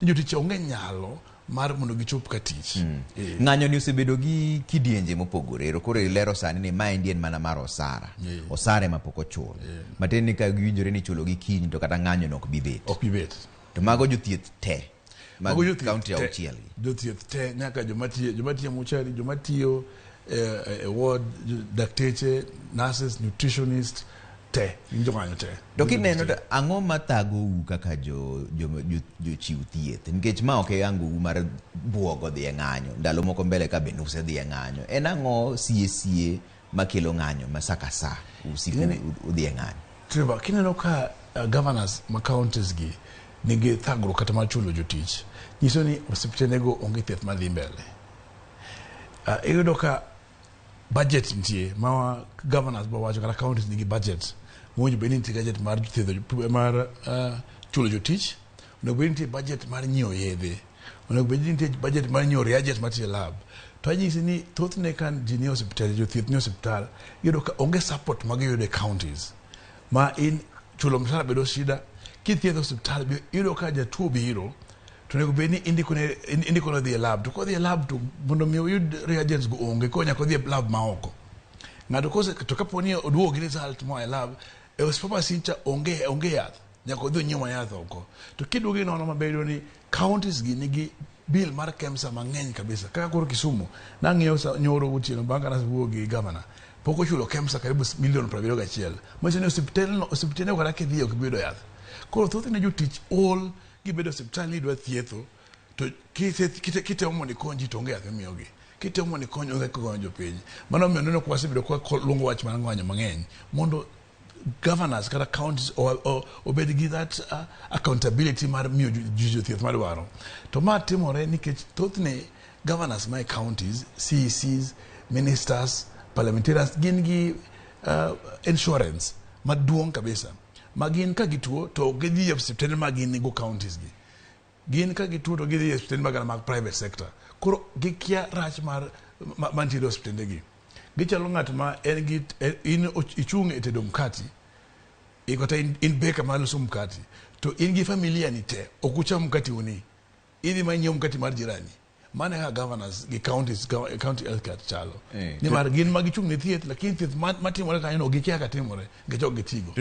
jotich onge nyalo mar mondo gichop ka tich. Ng'anyo ni osebedo gi kidienje mopogore. Koro ilero sani ni ma en mana mar osara. Osare ma pok ochul. Matin ni ka giwinjore ni chulo gi kiny to kata ng'anyo no ok bi bet. Ok bi bet. To mago jothieth te. Mago kaunti auchiel. Jothieth te nyaka jomatiyo mochari, jomatiyo ward, dakteche, nurses, nutritionist te, ng'anyo te. To kineno ang'o mathago u kaka jochiw thieth, nikech ma ok yango mar buogo dhi e ng'anyo. Ndalo moko mbele ka bende usedhi e ng'anyo. En ang'o sie makelo ng'anyo ma saka sa usiku udhi e ng'anyo? Trevor, kineno ka governors ma counties gi nigi thagruok kata mar chulo jotich, nyiso ni osiptendego onge thieth madhi mbele. Iyudo ka budget nitie ma governors bo wacho kata counties nigi budget mojo beni nitie budget mar thiedho mar chulo jotich, onego beni nitie budget mar nyiewo yedhe, onego beni nitie budget mar nyiewo reagent mar tiyo lab. To anyisi ni thothne kan ji ni osiptal, jothieth ni osiptal, iyudo ka onge support ma giyudo e counties ma in chulo msara bedo shida. Kithiedho osiptal iyudo ka jatuo biro to nego beni indiko no dhi e lab, to kodhi e lab to mondo mi oyud reagents go onge, ko nyaka odhi e lab ma oko. Ng'ato kose to kaponi oduogo gi result mo e lab e pharmacy cha onge yath, nyaka odhi onyiew yath oko. To kiduogo nono mabedo ni counties gi nigi bill mar KEMSA mang'eny kabisa. Kaka koro Kisumu nang'iewo nyoro gotieno bang' ka nasewuoyo gi governor, pok ochulo KEMSA karibu $1,71,000. Manyiso ni osiptende kata kidhi ok biyudo yath. Koro thothne jotich all gibedo osiptal ni dwa thietho, to kitemo mondo ikony ji to onge yath imiyogi. Kitemo mondo ikony onge konyo jopiny. Mano omiyo neno kwa sebedo kwa luongo wach mar ng'anyo mang'eny mondo governors kata counties obed gi that accountability mar miyo jothieth madwaro. To ma timore nikech thothne governors my counties, CECs, ministers, parliamentarians gin gi insurance maduong' kabisa. Magin ka gituo to gidhi e osiptende ma gin go counties gi. Gin ka gituo to gidhi e osiptende mag private sector. Koro gikia rach mar mantiere osiptende gi. Gichalo ng'at ma en gi ichung' e tedo mkati, kata in beka mar loso mkati, to in gi familia ni te ok ucham mkati uni, idhi manyiew mkati mar jirani. Mane ka governors gi county healthcare chalo. Nimar gin magichung' ne thieth, lakini thieth matimore kanyo no gikia ka timore, gichok gitigo.